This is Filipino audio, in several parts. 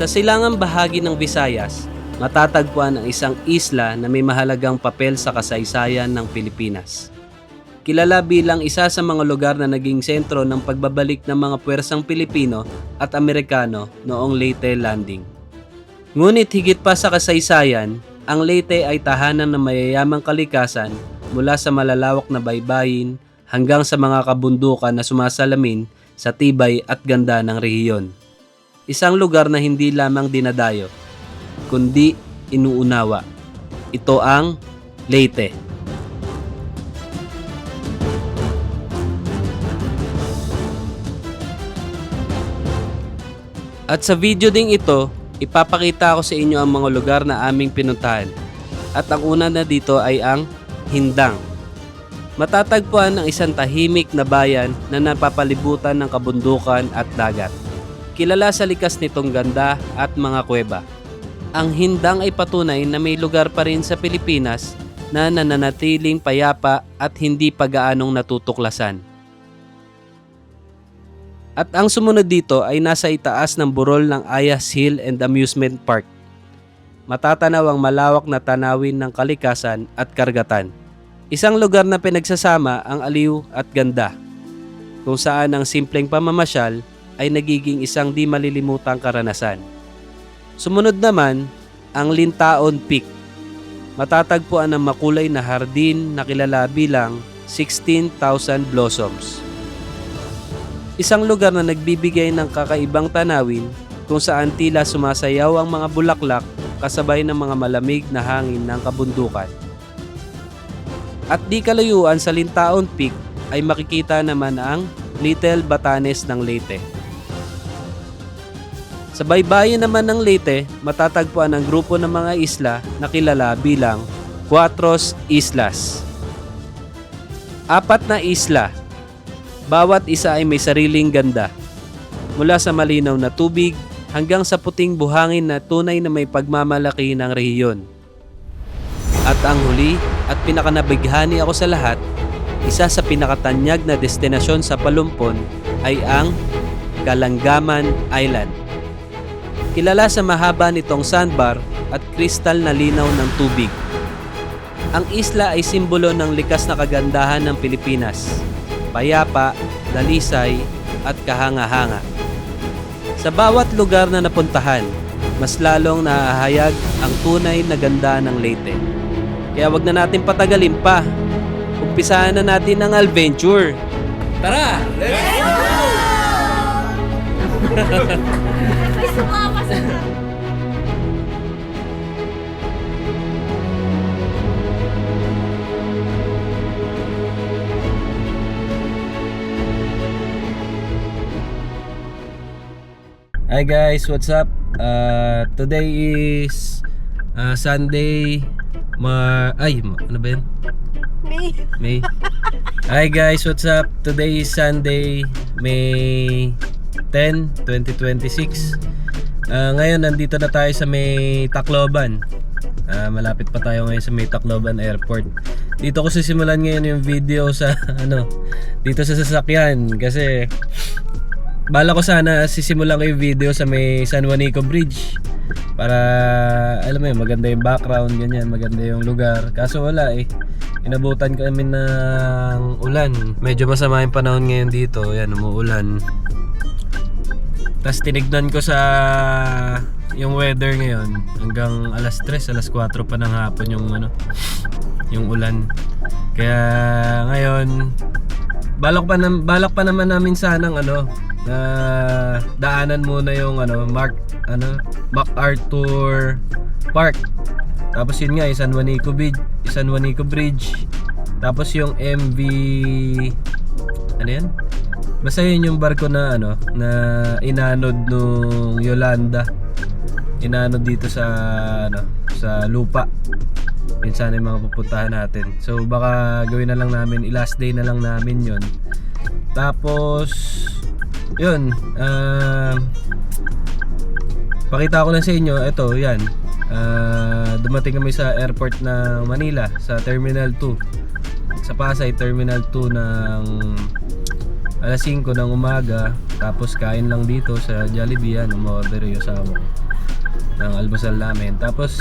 Sa silangang bahagi ng Visayas, matatagpuan ang isang isla na may mahalagang papel sa kasaysayan ng Pilipinas. Kilala bilang isa sa mga lugar na naging sentro ng pagbabalik ng mga puwersang Pilipino at Amerikano noong Leyte Landing. Ngunit higit pa sa kasaysayan, ang Leyte ay tahanan ng mayayamang kalikasan mula sa malalawak na baybayin hanggang sa mga kabundukan na sumasalamin sa tibay at ganda ng rehiyon. Isang lugar na hindi lamang dinadayo, kundi inuunawa. Ito ang Leyte. At sa video ding ito, ipapakita ko sa inyo ang mga lugar na aming pinuntahan. At ang una na dito ay ang Hindang. Matatagpuan ang isang tahimik na bayan na napapalibutan ng kabundukan at dagat. Kilala sa likas nitong ganda at mga kuweba. Ang Hindang ay patunay na may lugar pa rin sa Pilipinas na nananatiling payapa at hindi pa gaanong natutuklasan. At ang sumunod dito ay nasa itaas ng burol ng Ayas Hill and Amusement Park. Matatanaw ang malawak na tanawin ng kalikasan at karagatan. Isang lugar na pinagsasama ang aliw at ganda, kung saan ang simpleng pamamasyal ay nagiging isang di malilimutang karanasan. Sumunod naman ang Lintaon Peak. Matatagpuan ang makulay na hardin na kilala bilang 16,000 Blossoms. Isang lugar na nagbibigay ng kakaibang tanawin kung saan tila sumasayaw ang mga bulaklak kasabay ng mga malamig na hangin ng kabundukan. At di kalayuan sa Lintaon Peak ay makikita naman ang Little Batanes ng Leyte. Sa baybayin naman ng Leyte, matatagpuan ang grupo ng mga isla na kilala bilang Cuatros Islas. 4 na isla. Bawat isa ay may sariling ganda. Mula sa malinaw na tubig hanggang sa puting buhangin na tunay na may pagmamalaki ng rehiyon. At ang huli at pinakanabighani ako sa lahat, isa sa pinakatanyag na destinasyon sa Palumpon ay ang Kalangaman Island. Kilala sa mahaba nitong sandbar at kristal na linaw ng tubig. Ang isla ay simbolo ng likas na kagandahan ng Pilipinas. Payapa, dalisay, at kahanga-hanga. Sa bawat lugar na napuntahan, mas lalong nahahayag ang tunay na ganda ng Leyte. Kaya wag na natin patagalin pa. Umpisahan na natin ang adventure. Tara! Let's go! Hi guys, what's up? Today is Sunday. Ano ba yun? May. Hi guys, what's up? Today is Sunday, May 10, 2026. Ngayon nandito na tayo sa may Tacloban. Malapit pa tayo ngayon sa may Tacloban Airport. Dito ko sisimulan ngayon yung video sa dito sa sasakyan kasi bala ko sana sisimulan ko yung video sa may San Juanico Bridge para alam mo yun, maganda yung background, ganyan, maganda yung lugar. Kaso wala inabutan kami ng ulan. Medyo masama yung panahon ngayon dito. Yan, umuulan. Tapos tinignan ko sa yung weather ngayon hanggang alas 3, alas 4 pa ng hapon yung ulan. Kaya ngayon balak pa naman namin sanang na daanan muna yung MacArthur Park. Tapos yun nga, San Juanico Bridge. Tapos yung MV yan? Basta yun yung barko na na inanod nung Yolanda. Inanod dito sa sa lupa. Yun sana yung mga pupuntahan natin. So baka gawin na lang namin, last day na lang namin yun. Tapos yun, pakita ko lang sa inyo, ito yan, dumating kami sa airport ng Manila, sa Terminal 2 sa Pasay, Terminal 2 ng alas 5 ng umaga, tapos kain lang dito sa Jollibee, yan, umorder yung asawa ko ng almusal namin. Tapos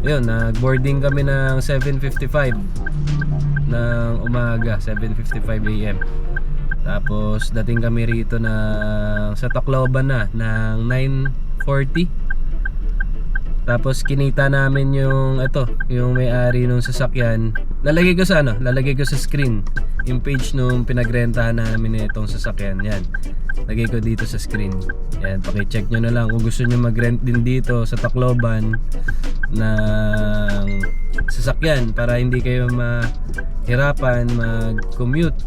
yun, nag-boarding kami ng 7:55 ng umaga, 7:55 AM. Tapos dating kami rito sa Tacloban na ng 9:40. Tapos kinita namin yung yung may-ari nung sasakyan. Lalagay ko sa screen yung page nung pinagrentahan namin itong sasakyan. Yan. Lagay ko dito sa screen. Yan, paki-check nyo na lang kung gusto nyo mag-rent din dito sa Tacloban ng sasakyan para hindi kayo mahirapan mag-commute.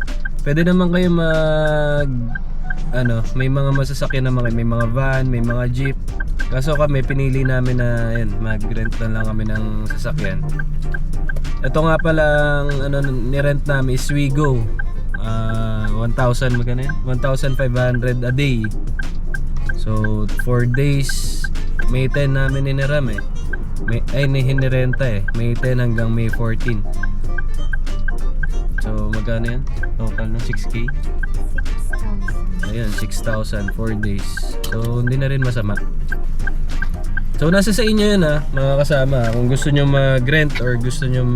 Pwede naman kayo may mga masasakyan naman kayo, may mga van, may mga jeep. Kaso kami pinili namin na mag-rent na lang kami ng sasakyan. Ito nga palang ni-rent namin is Wigo. 1,000 magkano yan? 1,500 a day. So 4 days May 10 namin iniram eh. Hinirenta eh. May 10 hanggang May 14. So magkano yan? Total ng 6K? 6,000. Ayun, 6,000 4 days. So hindi na rin masama. So nasa sa inyo yun mga kasama. Kung gusto nyo mag-rent or gusto nyo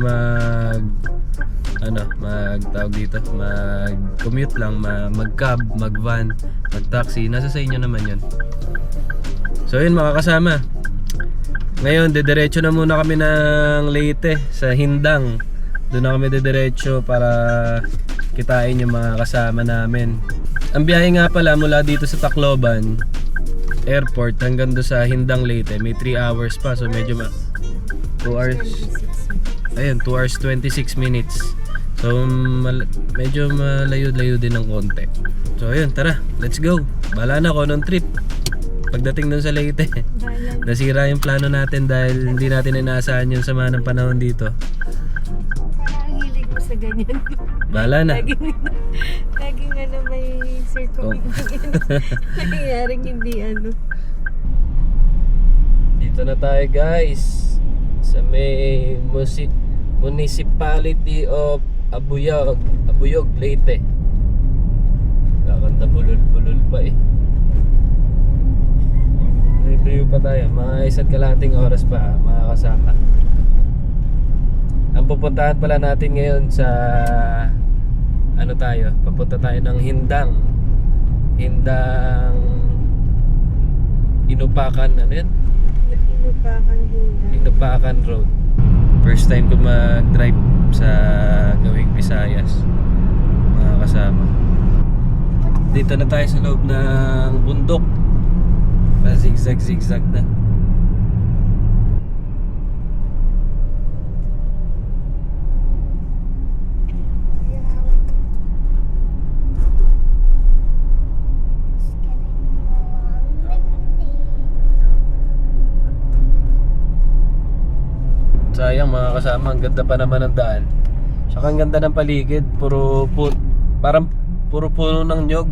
mag-commute lang, mag-cab, mag-van, mag-taxi, nasa sa inyo naman yun. So yun mga kasama. Ngayon, dediretso na muna kami ng Leyte sa Hindang. Doon na kami dediretso para kitain yung mga kasama namin. Ang biyahe nga pala mula dito sa Tacloban Airport hanggang doon sa Hindang Leyte, may 3 hours pa. So medyo 2 hours. Ayun, 2 hours 26 minutes. So medyo malayo-layo din ng konti. So ayun, tara, let's go. Bahala na ako nung trip. Pagdating doon sa Leyte, nasira yung plano natin dahil hindi natin inaasahan yung sama ng panahon dito. Parang hilig mo sa ganyan. Bahala na. Laging may circumventing nangyayaring hindi Dito na tayo guys sa may Municipality of Abuyog, Leyte. Kakanta bulol-bulol pa eh. Review pa tayo, mga isa't kalahating oras pa mga kasama. Ang pupuntahan pala natin ngayon sa papunta tayo ng Hindang Inupakan, Inupakan Road. First time ko mag-drive sa gawing Visayas mga kasama. Dito na tayo sa loob ng bundok. Zigzag na. Sayang mga kasama, ang ganda pa naman ng daan. Saka ang ganda ng paligid, parang puro puno ng nyog.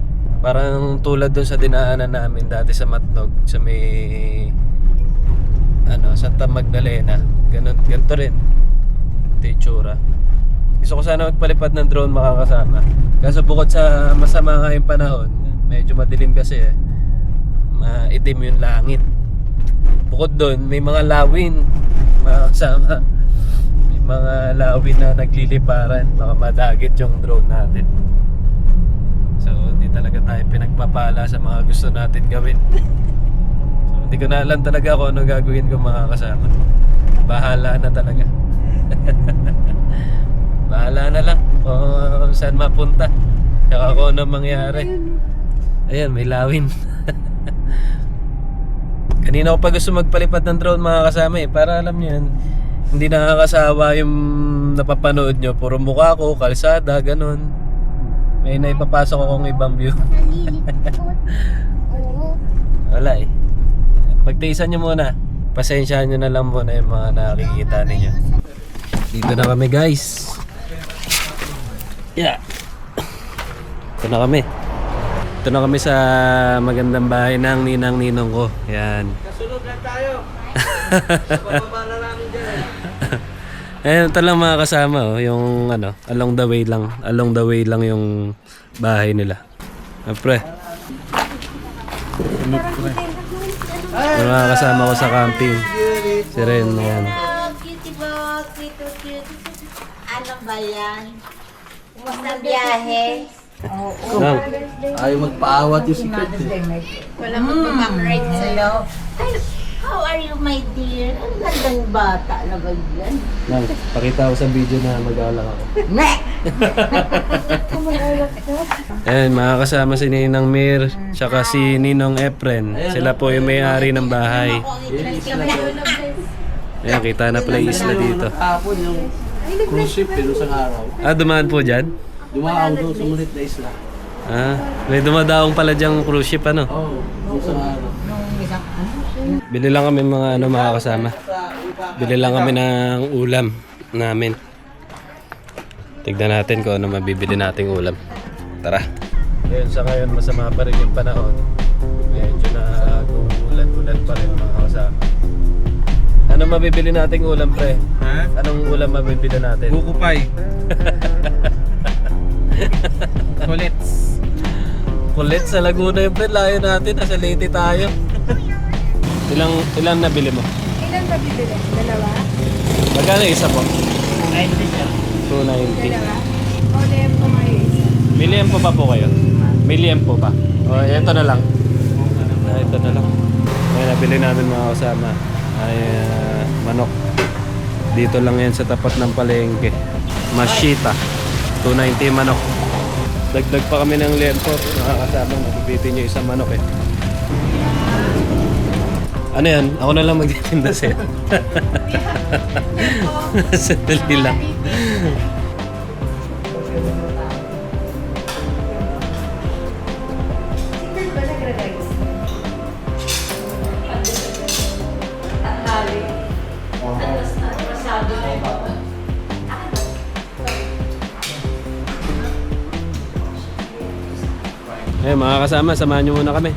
Parang tulad dun sa dinaanan namin dati sa Matnog, sa may Santa Magdalena. Ganito rin. Ito yung tsura. Gusto ko sana magpalipad ng drone mga kasama. Kaso bukod sa masama nga yung panahon, medyo madilim kasi maitim yung langit. Bukod doon, may mga lawin mga kasama. May mga lawin na nagliliparan. Baka madagit yung drone natin. So hindi talaga tayo pinagpapala sa mga gusto natin gawin. So hindi ko na alam talaga kung ano gagawin ko mga kasama. Bahala na talaga. Bahala na lang kung saan mapunta. Tsaka kung ano mangyari. Ayan, may lawin. Kanina ko pa gusto magpalipad ng drone mga kasama para alam nyo yun, hindi nakakasawa yung napapanood nyo. Puro mukha ko, kalsada, ganun. May naipapasok akong ibang view. Wala eh. Pagtiisan nyo muna. Pasensyahan nyo na lang muna yung mga nakikita ninyo. Dito na kami guys. Yeah. Ito na kami. Ito na kami sa magandang bahay ng ninang-ninong ko. Yan. Kasunod lang tayo. Bababa na namin dyan. Ayun, ito lang mga kasama, oh, yung ano, along the way lang yung bahay nila. Pre. Yung mga kasama ko sa camping. Si Ren, yan. Beautiful, cute. Ano ba yan? Basta biyahe. Nang, Ayaw magpaawat yung secret eh. Wala magpapang-ride sa'yo. Ay, how are you, my dear? Ang gandang bata na ba yan? Nang, pakita ko sa video na mag-alak ako. Nek! Ayan, mga kasama si Ninang Mir, tsaka si Ninong Efren. Sila po yung may-ari ng bahay. Ayan, kita na pala yung isla dito. Hapon yung cruise ship pero sa araw. Ah, dumaan po dyan? Dumaan doon sa mulit na isla. Ah, may dumadaong pala dyang cruise ship, ano? Oo, doon sa araw. Bili lang kami mga ano, mga kasama. Bili lang kami ng ulam namin. Tignan natin kung ano mabibili nating ulam. Tara. Ngayon sa ngayon masama pa rin yung panahon. Medyo na ulan-ulan pa rin mga kasama. Ano mabibili nating ulam, pre? Ha? Anong ulam mabibili natin? Bukupay. Kulits. Kulit sa Laguna yung pre. Layo natin. Nasa Leyte tayo. Ilang nabili mo? Ilan ba bibili? Dalawa? Magkano isa po? 290. Dalawa? O, lempo kayo isa. May liempo pa po kayo? May liempo pa? O, ito na lang. Ito na lang. May nabili namin mga kasama. Ay, manok. Dito lang yan sa tapat ng palengke. Mashita. 290 manok. Dagdag pa kami ng liempo. Mga kasama, mabibitin nyo isang manok eh. Ano yan? Ako na lang magtitinda sa'yo. Sandali lang. Tingnan ba nagra-rice? Eh mga kasama, samahan nyo muna kami.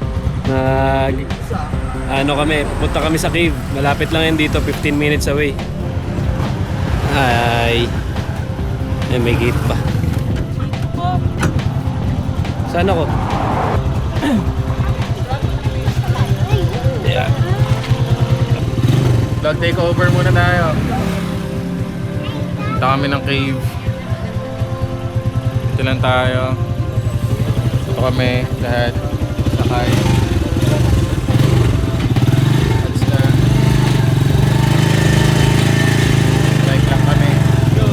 Pupunta kami sa cave. Malapit lang yan dito, 15 minutes away. Ay. Eh, may gate pa. Saan ako? Yeah. Vlog takeover muna tayo. Punta kami ng cave. Ito lang tayo. Ito kami lahat. Sakay. Alis na. Like lang kami. Let's go.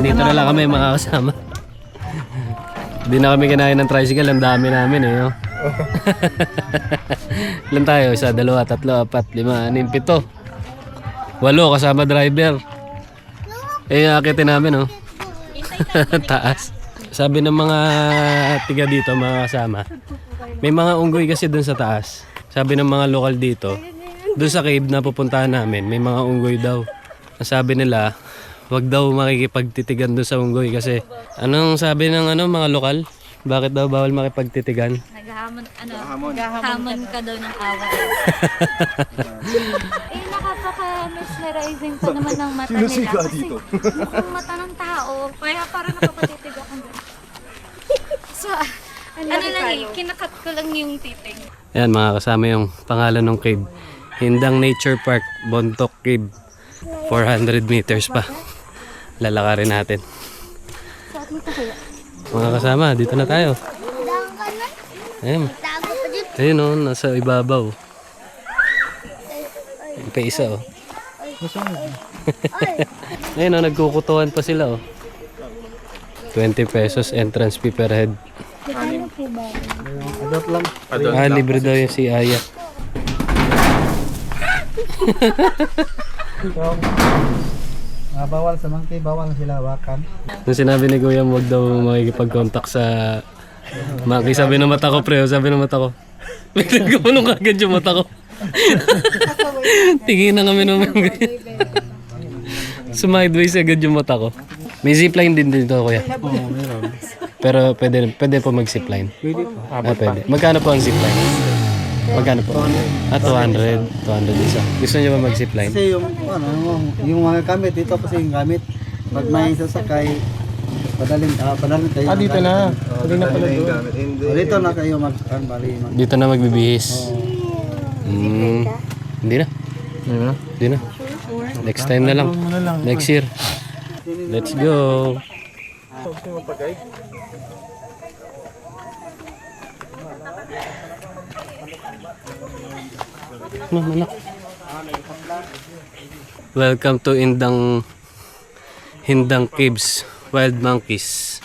Dito na lang kami mga kasama. Hindi na kami kinain ng tricycle. Ang dami namin eh. Oh. Ilan tayo? 1, 2, 3, 4, 5, 6, 7, 8 kasama driver. Eh, akitin namin oh. Taas. Sabi ng mga tiga dito, mga kasama, may mga unggoy kasi dun sa taas. Sabi ng mga lokal dito, dun sa cave na pupuntahan namin, may mga unggoy daw. Sabi nila, wag daw makikipagtitigan doon sa unggoy kasi anong sabi ng mga lokal? Bakit daw bawal makipagtitigan? Hamon ka daw ng away. Nakapaka-mesmerizing pa naman ng mata nila. Kasi mukhang mata ng tao. Kaya parang nakapatitig ako doon. So, kinakat ko lang yung titig. Ayan mga kasama yung pangalan ng cave. Hindang Nature Park, Bontoc Cave. 400 meters pa. Lalakarin natin. Mga kasama, dito na tayo. Ayun. Ayun o, nasa ibabaw. Ayun pa isa o. Ayun o, nagkukutuhan pa sila o. 20 pesos entrance fee per head. Adult lang. Ah, libre daw yung si Aya. Bawal sa monkey, bawal sila hawakan. Nung sinabi ni Kuya, huwag daw makikipag-contact sa monkey. Sabi ng mata ko, pre. Sabi ng mata ko. Biglang gumulong kagad yung mata ko. Tingin na kami ng monkey. Sumideways agad yung mata ko. May zipline din dito, Kuya. Oo, meron. Pero pwede po mag-zipline. Pwede po. Ah, pwede. Magkano po ang zipline? Magkano po? Ah, 200. 200 isa. Gusto niyo ba mag-zipline? Kasi yung mga gamit dito kasi yung gamit. Pag may sasakay, padalin kayo. Ah, dito na. Hindi na pala doon. Dito na kayo bali. Dito na magbibihis. Hindi na. Hindi na. Next time na lang. Next year. Let's go. Anak. Welcome to Hindang Caves, Wild Monkeys.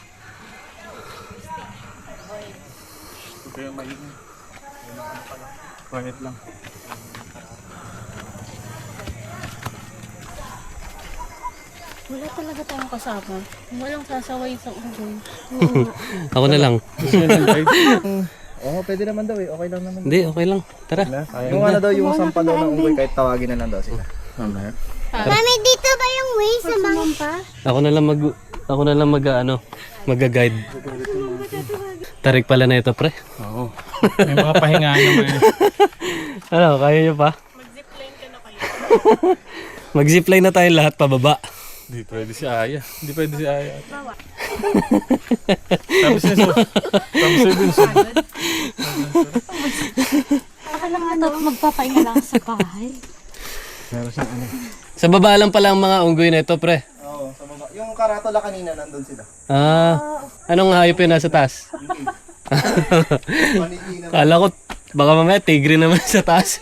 Quiet lang. Wala talaga tayong kasama. Walang sasaway sa unggoy. Ako na lang. Oo, pwede naman daw eh. Okay lang naman. Hindi, okay lang. Tara. Yung ano daw, yung sampa daw ng unggoy, kahit tawagin na lang daw sila. Mami, dito ba yung way sa mga? Ako na lang mag-guide. Tarik pala na ito, pre. Oo. May mga pahinga naman. Ano, kaya nyo pa? Mag-zipline ka na kayo. Mag-zipline na tayo lahat pababa. Hindi pwede si Aya. Hindi pwede si Aya. Tapos niya so. Tapos niya dun so. Akala nga daw magpapahinga lang sa bahay. Sa baba lang pala ang mga unggoy na ito, pre. Oo, sa baba. Yung karatola kanina, nandun sila. Ah, anong hayop yun nasa taas? Maniki na. Kala ko, baka mamaya tigre naman sa taas.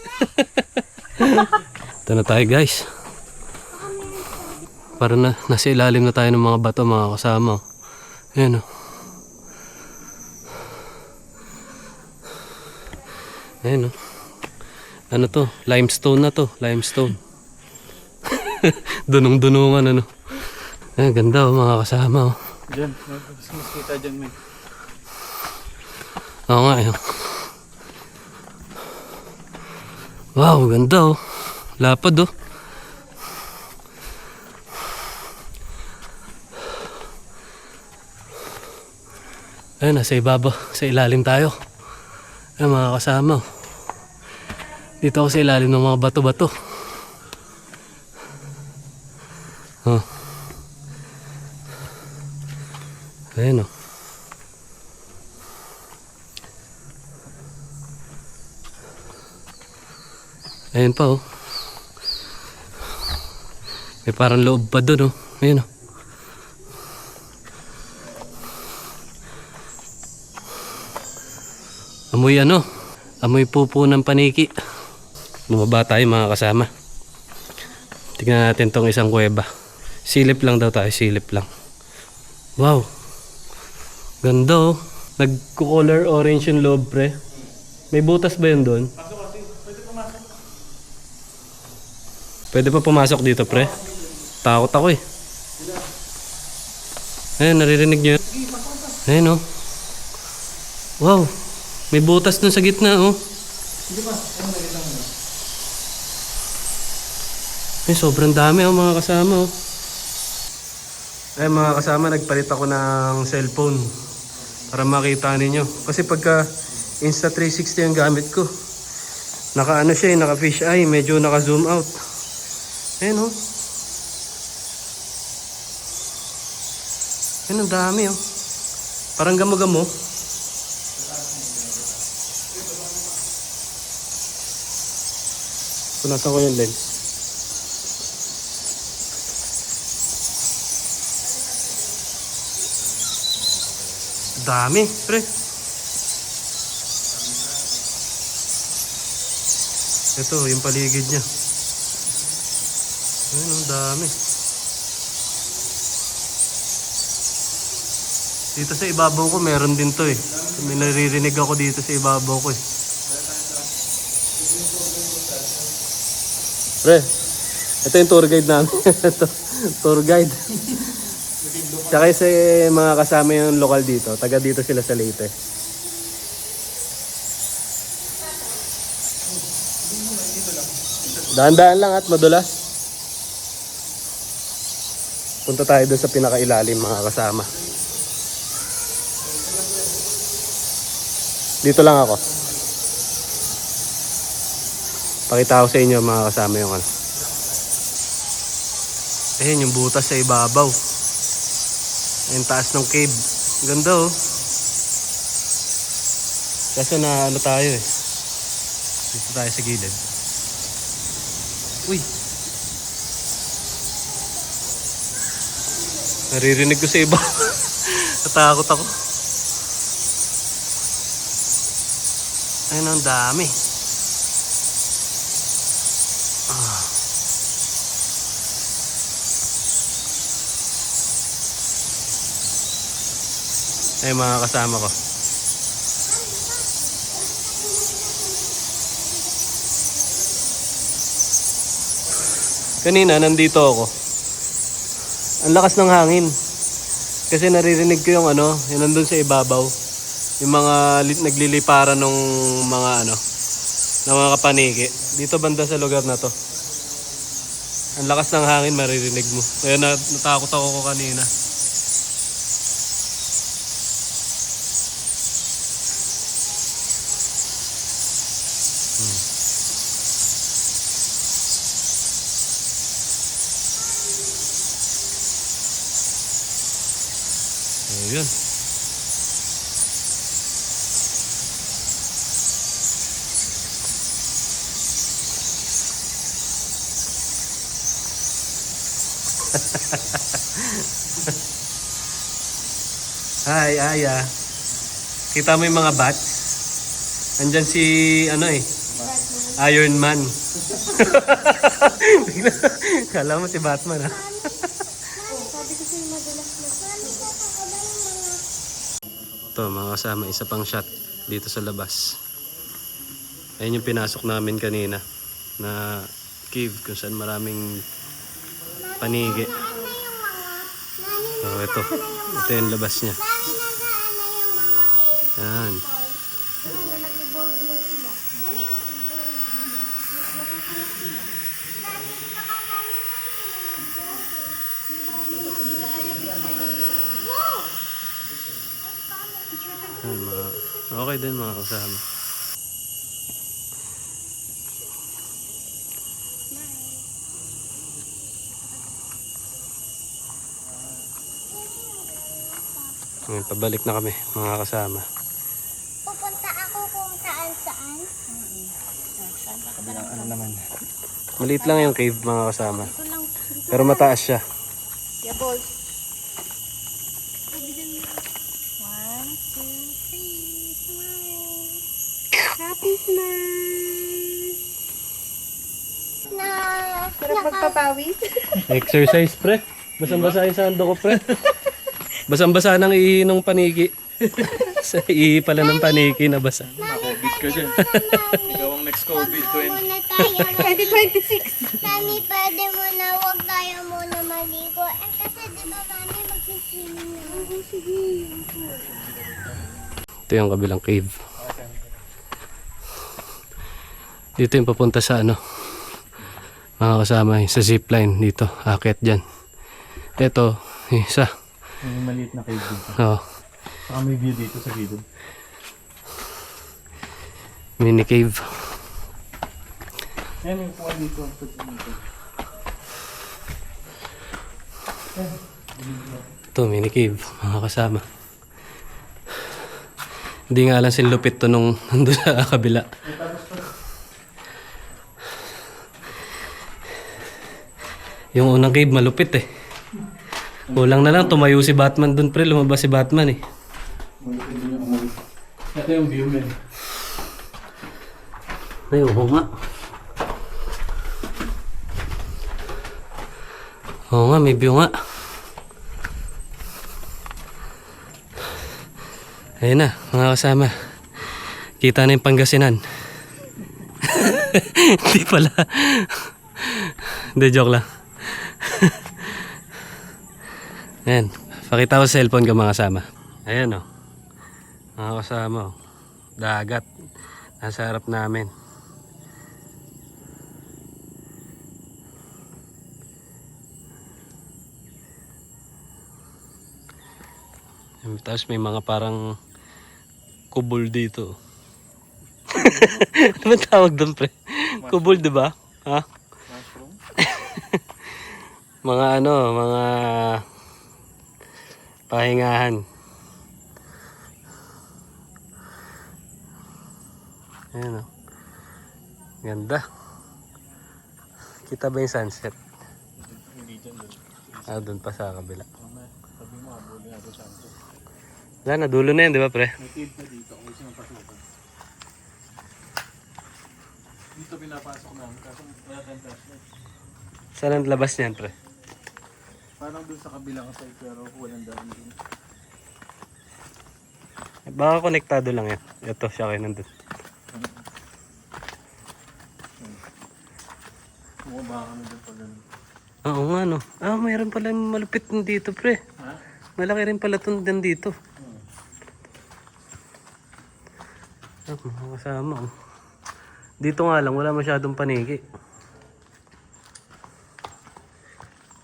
Ito na tayo, guys. Para nasa ilalim na tayo ng mga bato, mga kasama. Ayan o. Ayan o. Ano to? Limestone na to. Limestone. Dunong-dunungan ano. Ayan, ganda o mga kasama o. Diyan. Mas kita dyan, may. Oo nga yun. Wow, ganda o. Lapad o. Ayun, nasa ibabaw, sa ilalim tayo. Ayun mga kasama. Dito ako sa ilalim ng mga bato-bato. Oh. Ayun o. Ayun pa o. May parang loob pa doon o. Ayun o. Amoy ano? Amoy pupo ng paniki. Bumaba tayo mga kasama. Tingnan natin tong isang kuweba. Silip lang daw tayo, silip lang. Wow. Ganda oh. Nagko-color orange yung loob, pre. May butas ba yun doon? Pwede pa pumasok dito, pre. Takot ako eh. Ayun, naririnig nyo. Ayun oh. Wow. May butas dun sa gitna, oh. Ay, sobrang dami, oh, mga kasama, oh. Ay, mga kasama, nagpalit ako ng cellphone para makita ninyo. Kasi pagka Insta360 ang gamit ko, naka ano siya, naka fish eye, medyo naka zoom out. Ayun, oh. Ayun, ang dami, oh. Parang gamo-gamo. Punasan ko yung lens. Dami, pre. Ito, yung paligid niya. Ayun, ang dami. Dito sa ibabaw ko, meron din to eh. May naririnig ako dito sa ibabaw ko eh. Pre, ito yung tour guide namin. Ito, tour guide. Tsaka sa mga kasama yung lokal dito, taga dito sila sa Leyte. Daan-daan lang at madulas. Punta tayo doon sa pinakailalim mga kasama. Dito lang ako. Pakita ko sa inyo mga kasama yung ano. Ayun yung butas sa ibabaw. Ayun taas ng cave. Ganda oh. Kaso na ano tayo eh. Dito tayo sa gilid. Uy. Naririnig ko sa iba. Natakot ako. Ayun ang dami. Ay mga kasama ko. Kanina nandito ako. Ang lakas ng hangin. Kasi naririnig ko yung ano, yung nandun sa ibabaw. Yung mga nagliliparan ng mga ano, ng mga kapaniki. Dito banda sa lugar na to. Ang lakas ng hangin maririnig mo. Kaya natakot ako kanina. Ayun. Hi, Aya. Kita mo yung mga bats? Andyan si, ano eh, Iron Man. Kala mo si Batman ha? Ito mga kasama, isa pang shot dito sa labas. Ayun yung pinasok namin kanina na cave kung saan maraming panigi. So ito yung labas niya. Yan. Okay din mga kasama. Ngayon, pabalik na kami mga kasama. Pupunta ako kung saan-saan. Kabilang ano naman. Maliit lang yung cave mga kasama. Pero mataas siya. Yeah, balls. 1, 2, 3, smile. Happy smile. Na, Sarap magpapawis. Exercise pre. Basang-basa yung sando ko pre. Basang-basa nang iinong paniki. Sa ihi pala ng paniki na basa. COVID ka dyan. Ikaw ang next COVID. muna tayo. 2026. Mami, pwede muna, huwag tayo muna maligo. Eh, kasi di ba mami mag-swimming na? Sige. Ito yung kabilang cave. Dito yung papunta sa ano, mga kasama sa zipline dito. Akit dyan. Ito, isa. Yung maliit na cave dito. Oh, Saka may view dito sa gilid. mini cave. Ayan yung kuha dito. Ito, mini cave, mga kasama. Hindi nga lang sinlupit to nung nandun sa kabila. Yung unang cave malupit eh. Kulang na lang tumayo si Batman dun pre, lumabas si Batman eh. Ito yung view, men. Ay, oo nga. Oo nga, may view nga. Ayun na, mga kasama. Kita na yung Pangasinan. Hindi pala. Hindi, joke lang. Ayan, pakita ko sa cellphone ko mga kasama. Ayan o. Mga kasama o. Dagat. Nasa harap namin. Tapos may mga parang kubol dito. Ano ba tawag doon, pre? Kubol, di ba? Ha? Mga ano, mga pahingahan. Ayan o. Ganda. Kita ba yung sunset? Ah, doon pa sa kabila. Wala na, dulo na yan, di ba, pre? May cave na dito, kasi mapasukan. Dito pinapasok namin, kaso wala tayong flashlight. Saan ang labas niyan, pre? Parang doon sa kabilang side, pero walang daan din. Baka konektado lang yan. Ito, siya kayo nandun. Bumaba kami doon pa ganun. Oo nga, no. Ah, mayroon pala malupit dito, pre. Ha? Malaki rin pala itong dito. Ah, mga kasama, oh. Dito nga lang, wala masyadong panigi.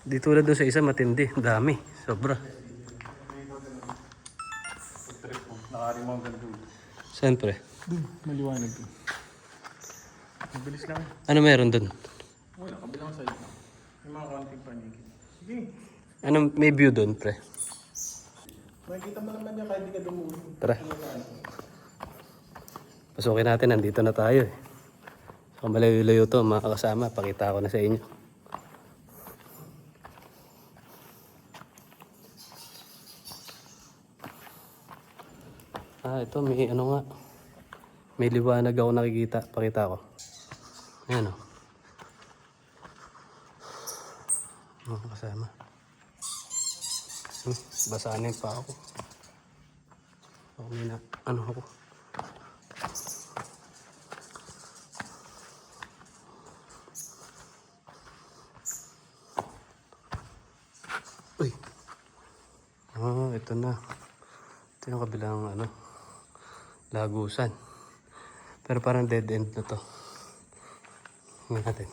Dito wala doon sa isa matindi. Dami. Sobra. Nakaring mga ganun. Saan, pre? Doon, maliwanag doon. Mabilis lang. Ano meron doon? Wala, kabilang side lang. May mga konting panigid. Sige. Ano, may view doon, pre? Makikita mo naman niya kahit di ka dumulo. Tara. Pasukin natin, nandito na tayo eh. So malayo-layo to mga kasama, pakita ko na sa inyo. Ah, ito may ano nga. May liwanag ako nakikita, pakita ko. Ayan o. Mga kasama. Basanin pa ako. Ako may na, ano ako. Uy. Ah, ito na. Ito yung kabilang ano, lagusan. Pero parang dead end na to. Tingnan natin.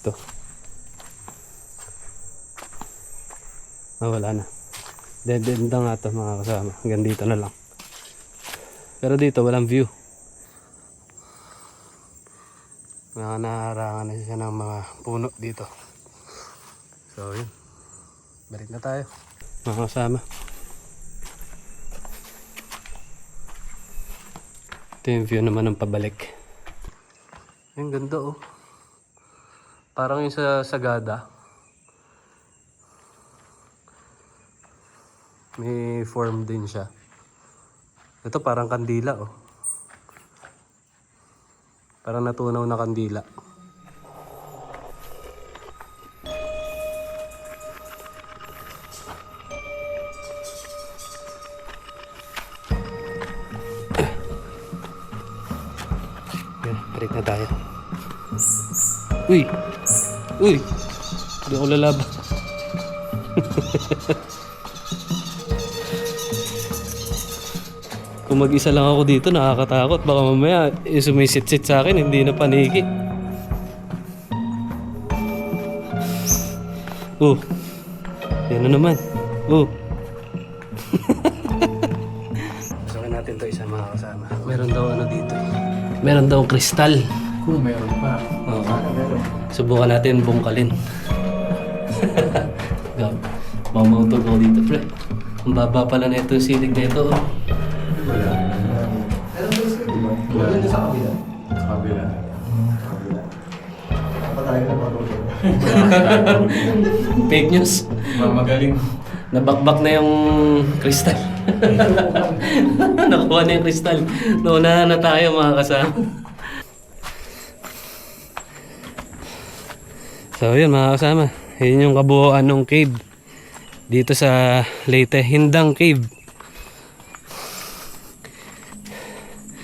Ito. Ah, wala na. Dead end na nga ito mga kasama. Hanggang dito na lang. Pero dito walang view. Mga naharangan na siya ng mga puno dito. So yun. Balik na tayo. Mga kasama. Ito yung view naman ng pabalik. Ang ganda oh. Parang yung sa Sagada. May form din siya. Ito parang kandila oh. Parang natunaw na kandila. Yan, balik na tayo. Uy! Uy! Hindi ako lalaban. Kung mag-isa lang ako dito, nakakatakot. Baka mamaya, sumisit-sit sa akin, hindi na paniki. Oh. Yan na naman. Oh. Pasukin natin to isa mga kasama. Meron daw ano dito. Meron daw kristal. Kung meron pa. Oo. Subukan natin bungkalin. Mamautog ako dito, pre. Ang baba pala na itong silig na ito. Oh. Wala. Wala din sa kabila. Sa kabila. Kapag tayo na matulog. Fake news. Magaling. Nabakbak na yung kristal. Nakuha na yung kristal. Naunahan na tayo mga kasama. So yun mga kasama. Yun yung kabuuan ng cave. Dito sa Leyte. Hindang Cave.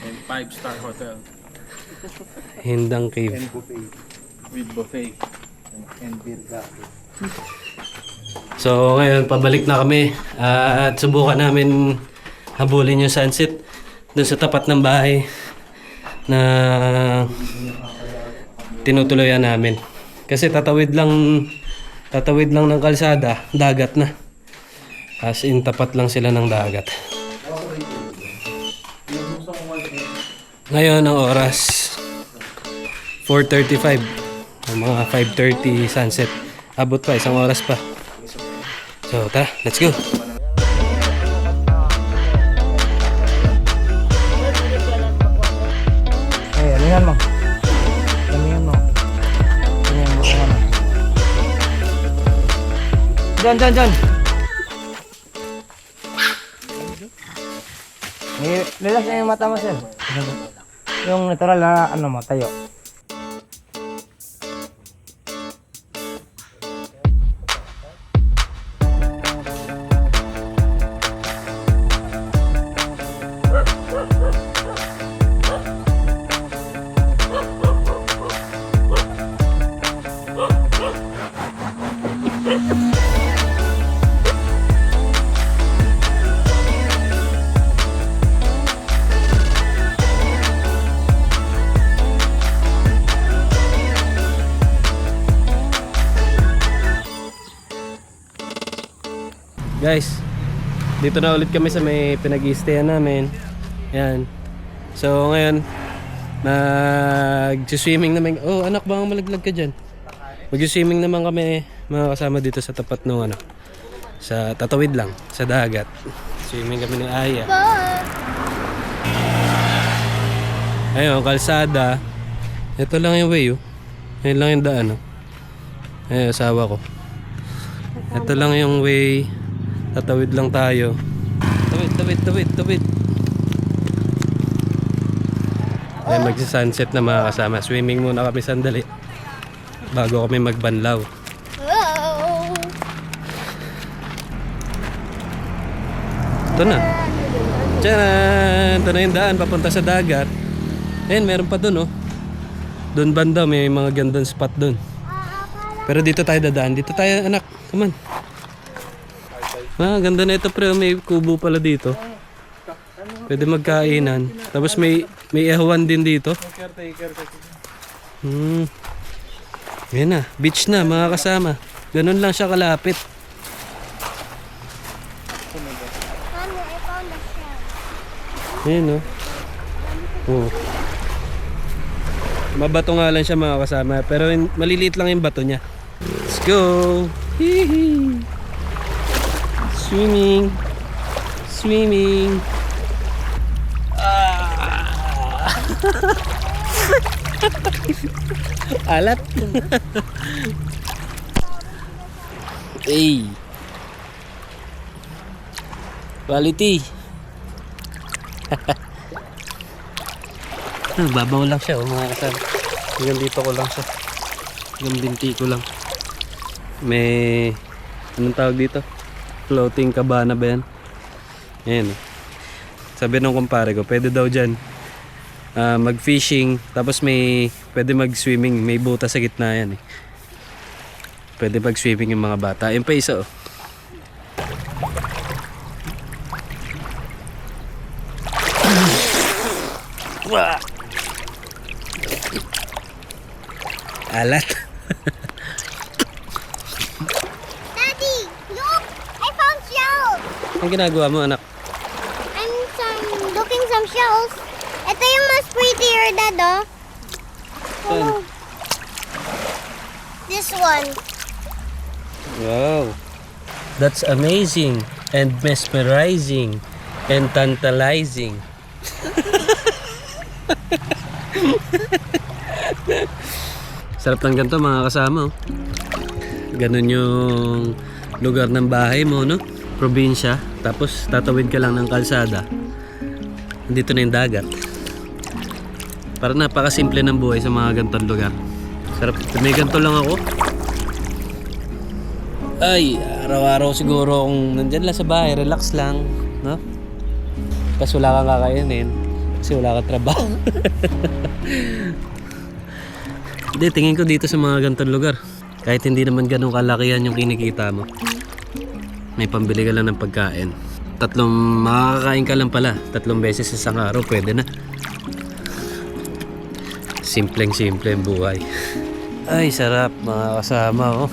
And 5-star hotel. Hindang Cave. With buffet. And beer garden. So ngayon pabalik na kami at subukan namin habulin yung sunset dun sa tapat ng bahay na tinutuloyan namin. Kasi tatawid lang ng kalsada, dagat na. As in tapat lang sila ng dagat. Ngayon ang oras 4:35. Mga 5:30 sunset. Abot pa, isang oras pa. So, tara, let's go. Alingan mo. Alingan mo. Alingan mo. Diyan. Relax na yung mata mo, sir. Yung natural na ano mo, tayo. Guys, dito na ulit kami sa may pinag-i-stayan namin. Yan. So ngayon, nag-swimming naman. Oh anak, baka malaglag ka dyan. Mag-swimming naman kami mga kasama dito sa tapat ng ano. Sa tatawid lang, sa dagat. Swimming kami ni Aya. Ayun, kalsada. Ito lang yung way oh. Ayun lang yung daan oh. Ayun, asawa ko. Ito lang yung way. Tatawid lang tayo. Tawid. Ay, magsi-sunset na mga kasama. Swimming muna kami sandali bago kami magbanlaw. Ito na. Tcharan! Ito na yung daan papunta sa dagat. Ayun, meron pa dun oh. Doon banda may mga gandang spot dun. Pero dito tayo dadaan. Dito tayo anak. Come on. Ah, ganda na ito pre. May kubo pala dito. Pwede magkainan. Tapos may ehawan din dito. Yan na. Beach na mga kasama. Ganun lang siya kalapit. Ayan oh. Oh. Mabato nga lang siya mga kasama. Pero maliliit lang yung bato niya. Let's go! Hihi! Swimming. Alat. Hey. Quality. Babaw lang siya mga kasama. Hanggang dito ko lang siya. Hanggang binti ko lang. May anong tawag dito? Floating cabana ba yan? Ayan. Sabi nung kumpare ko, pwede daw dyan mag-fishing, tapos pwede mag-swimming, may buta sa gitna yan eh. Pwede mag-swimming yung mga bata. Ayun pa isa oh. Alat. Daddy, look! I found shells! Ang ginagawa mo anak? I'm looking some shells. Ito yung mas prettier, Dad, oh. Saan? This one. Wow. That's amazing and mesmerizing and tantalizing. Sarap ng ganito mga kasama oh. Ganun yung lugar ng bahay mo, no? Probinsya. Tapos tatawid ka lang ng kalsada. Dito na yung dagat. Parang napakasimple ng buhay sa mga ganitong lugar. Sarap. May ganito lang ako. Ay, araw-araw siguro kung nandyan lang sa bahay, relax lang, no? Kasi wala kang kakainin. Kasi wala kang trabaho. Hindi, tingin ko dito sa mga ganitong lugar. Kahit hindi naman ganun kalakihan yung kinikita mo. May pambili ka lang ng pagkain. Makakakain ka lang pala. 3 beses sa isang araw, pwede na. Simpleng-simple ang buhay. Ay, sarap mga kasama, oh.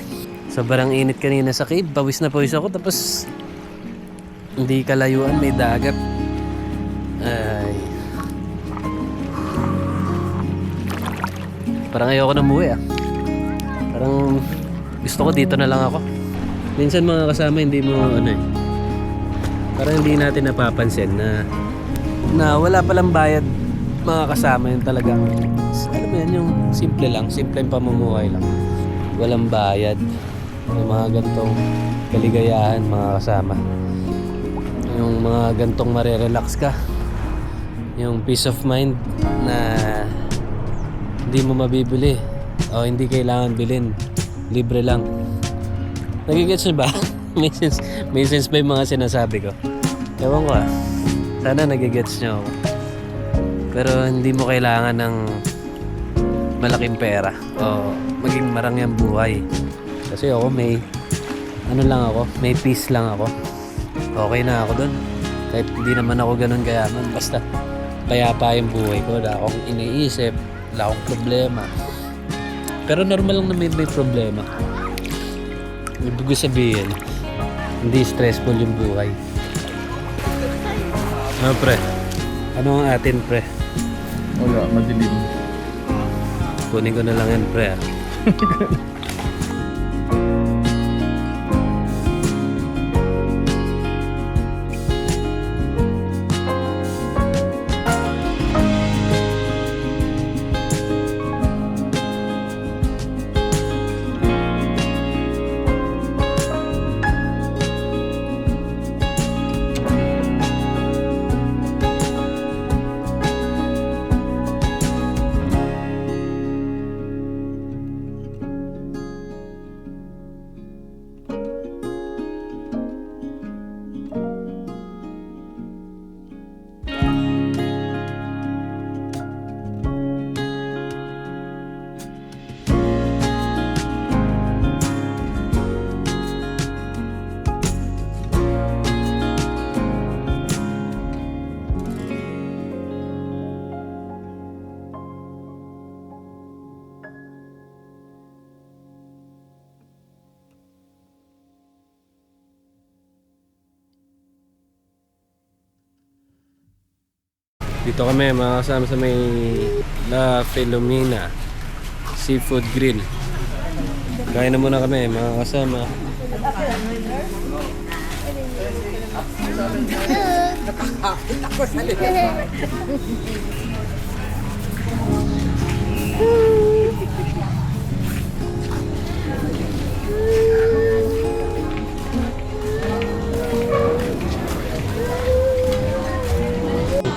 Sobrang init kanina sa cave. Pawis na pawis ako. Tapos, hindi kalayuan, may dagat. Ay. Parang ayoko na umuwi, ah. Parang gusto ko dito na lang ako. Minsan mga kasama, hindi mo parang hindi natin napapansin na wala palang bayad mga kasama, yun talagang alam mo yan, yung simple lang, simpleng pamumuhay lang, walang bayad, yung mga gantong kaligayahan mga kasama, yung mga gantong marerelax ka, yung peace of mind na hindi mo mabibili o hindi kailangan bilhin, libre lang. Nagigets nyo ba? may sense ba yung mga sinasabi ko? Ewan ko, sana nagigets nyo ako. Pero hindi mo kailangan ng malaking pera o maging marangyang buhay. Kasi ako may peace lang ako. Okay na ako dun. Kahit hindi naman ako ganun kayaman, basta payapa yung buhay ko, wala akong iniisip, wala akong problema. Pero normal lang na may problema. Ibig sabihin, hindi stressful yung buhay. Ano pre? Ano ang atin pre? Wala, madilim. Kunin ko na lang yan pre. Dito kami mga kasama sa may La Filomena Seafood Grill. Kain na muna kami mga kasama.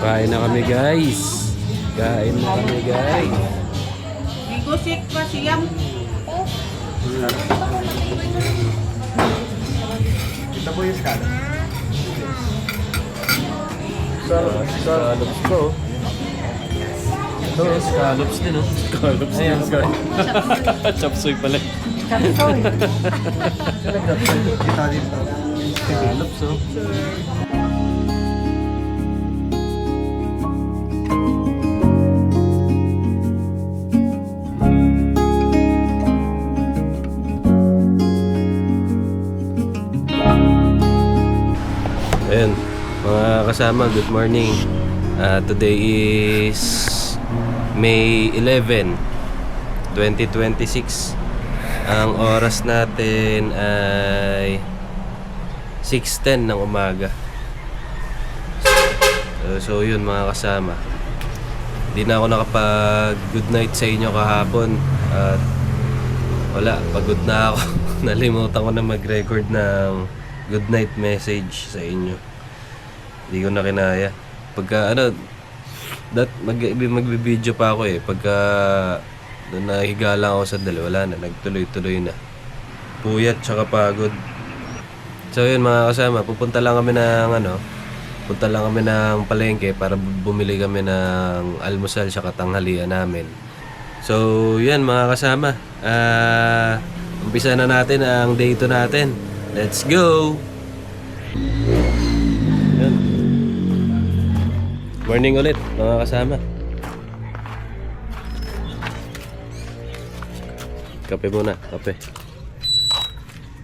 Kain na kami guys. Kain na kami guys. Gigusik pa siyam. Kita po yung skala. Scallops ko. Ito, scallops din oh. Scallops din. Chop suey pala. Scallops oh. Ayan, mga kasama, good morning. Today is May 11, 2026. Ang oras natin ay 6:10 ng umaga. So yun mga kasama. Hindi na ako nakapag good night sa inyo kahapon. At wala, pagod na ako. Nalimutan ko na mag-record ng good night message sa inyo. Hindi ko na kinaya. Pagka magbibideo pa ako eh. Pagka nahiga lang ako sa wala na, nagtuloy-tuloy na. Puyat tsaka pagod. So yun mga kasama, punta lang kami ng palengke para bumili kami ng almusal tsaka tanghalian namin. So yan mga kasama, umpisa na natin ang day 2 natin. Let's go! Yan. Morning ulit mga kasama. Kape muna, kape.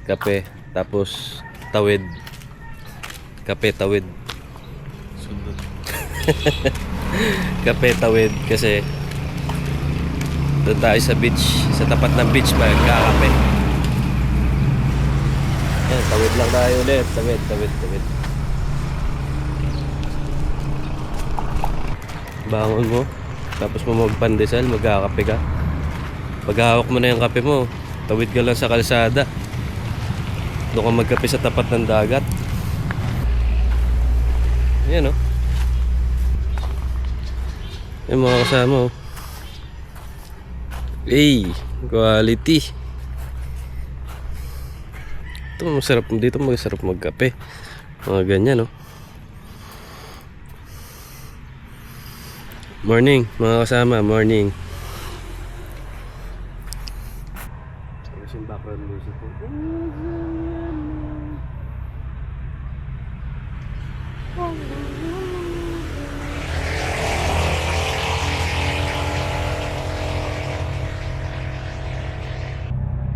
Kape, tapos tawid. Kape, tawid. Kape, tawid kasi doon tayo sa beach, sa tapat ng beach magkakape. Yan, tawid lang tayo ulit. Tawid. Bangon mo, tapos mo magpandesal, magkakape ka. Pag hawak mo na yung kape mo, tawid ka lang sa kalsada. Doon ka magkape sa tapat ng dagat. Yan o. Yung mga kasama o. Hey, quality. Ito masarap, dito masarap magkape. Mga ganyan o. Morning mga kasama, morning. Tapos yung background music ko.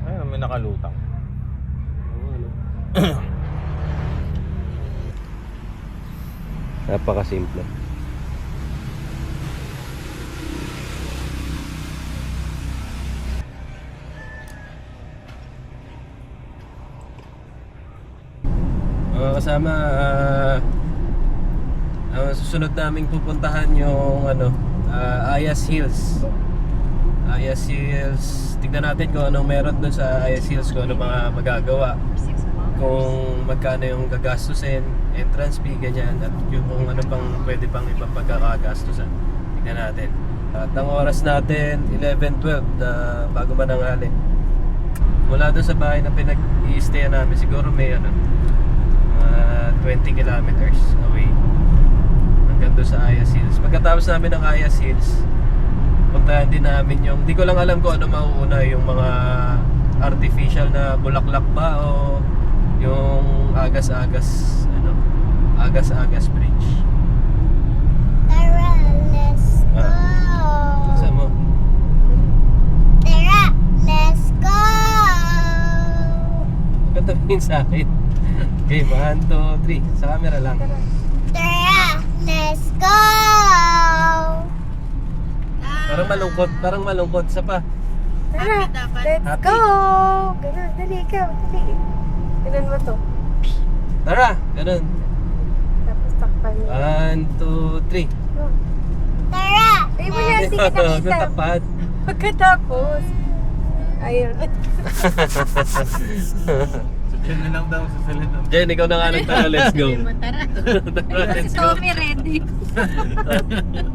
Ay, may nakalutang. Napakasimple. Mga kasama, ang susunod naming pupuntahan yung Ayas Hills. Ayas Hills. Tignan natin kung anong meron dun sa Ayas Hills, kung ano mga magagawa, kung magkano yung gagastusin, entrance fee, ganyan, at yung kung ano pang pwede pang ibang pagkakagastusan. Tignan natin. At ang oras natin 11:12 na bago mananghali. Mula doon sa bahay na pinag-i-stayan namin, siguro may 20 kilometers away hanggang doon sa Ayas Hills. Pagkatapos namin ng Ayas Hills, puntahan din namin yung, di ko lang alam kung ano mauuna, yung mga artificial na bulaklak ba o yung Agas-Agas Bridge. Tara, let's go! Saan mo? Tara, let's go! Katabihin sa akin. Okay, 1, 2, 3. Sa camera lang. Tara, let's go! Parang malungkot. Isa pa. Tara, let's Happy. go! Ganun, dali ikaw, dali. Ganun mo to. Tara! Ganun. Tapos takpan mo. 1, 2, 3. Tara! Ay, mo yan, sige nakita. Takpan. Pagkatapos. Ayun. Diyan na lang daw sa salid. Jen, ikaw na nga nagtara. Let's go. Tara. Tara, let's Si go. Tommy ready.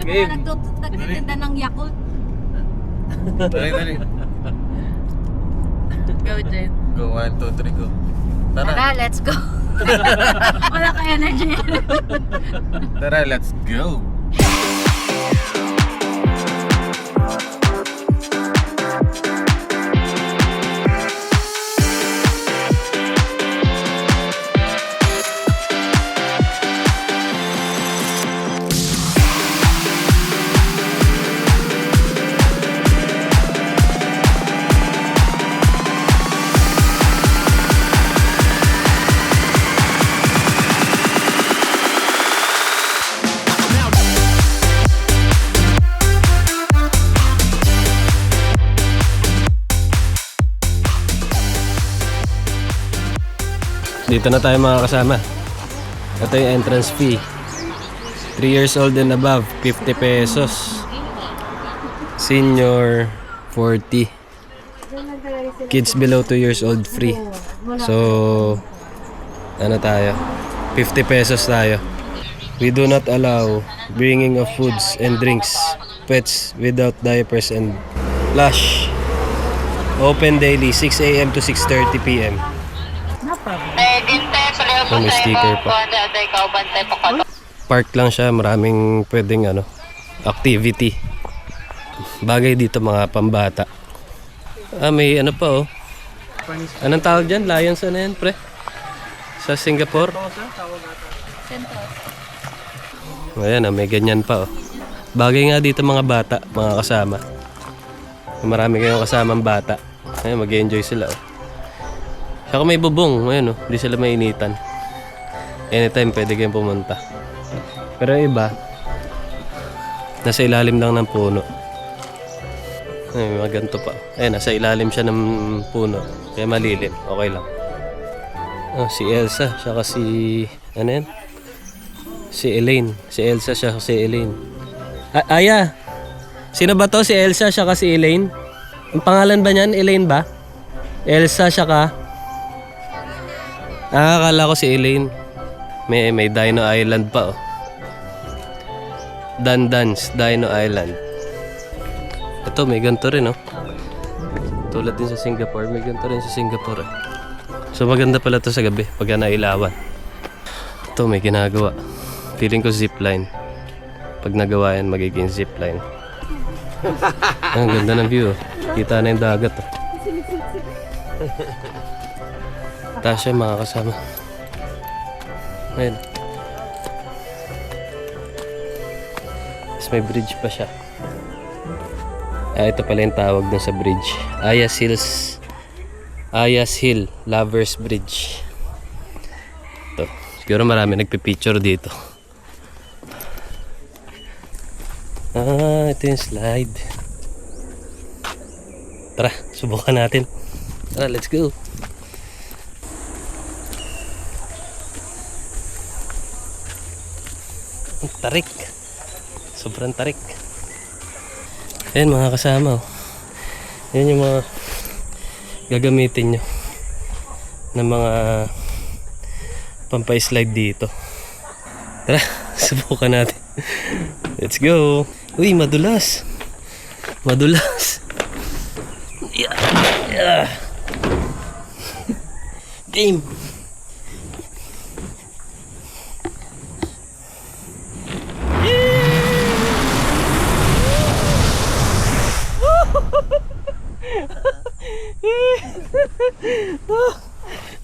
Game. Nagtitinda ng Yakult. Dali. Go, Jen. Go, 1, 2, 3, go. Tara, Tara. let's go. Wala ka energy. Tara, let's go. Dito na tayo mga kasama. Ito yung entrance fee. 3 years old and above, 50 pesos. Senior, 40. Diyan lang tayo kids below 2 years old free. So, ano tayo? 50 pesos tayo. We do not allow bringing of foods and drinks, pets without diapers and flush. Open daily 6 a.m. to 6:30 p.m. Oh, may sticker pa. Park lang siya, maraming pwedeng activity. Bagay dito mga pambata. May ano pa oh. Anong tawag dyan? Lions ano yan, pre? Sa Singapore? Ayan may ganyan pa oh. Bagay nga dito mga bata, mga kasama. Marami kayong kasamang bata. Ayan, mag-enjoy sila oh. Saka may bubong, ayan oh. Hindi sila mainitan. Anytime pwede kayong pumunta. Pero iba, nasa ilalim lang ng puno. Ay, mga ganito pa. Ayan, nasa ilalim siya ng puno. Kaya malilim. Okay lang. Si Elsa, siya kasi... Ano yan? Si Elaine. Si Elsa, siya kasi Elaine. Aya! Sino ba to? Si Elsa, siya kasi Elaine? Ang pangalan ba niyan? Elaine ba? Elsa, siya ka? Akala ko si Elaine. May Dino Island pa oh. Dandan's Dino Island. Ito may ganito rin oh. Tulad din sa Singapore, may ganito rin sa Singapore eh. So maganda pala to sa gabi pag nailawan. Ito may ginagawa. Feeling ko zipline. Pag nagawa yan magiging zipline. Ang ganda ng view oh. Kita na yung dagat oh. Taas siya mga kasama. Ayan. Tapos may bridge pa siya. Ito pala yung tawag dun sa bridge. Ayas Hill Lovers Bridge. Ito. Siguro marami nagpipicture dito. Ito yung slide. Tara, subukan natin. Tara, let's go. Tarik. Sobrang tarik. Ayan mga kasama oh. Yan yung mga gagamitin nyo ng mga pampay-slide dito. Tara, subukan natin. Let's go. Uy, madulas. Madulas. Yeah. Game.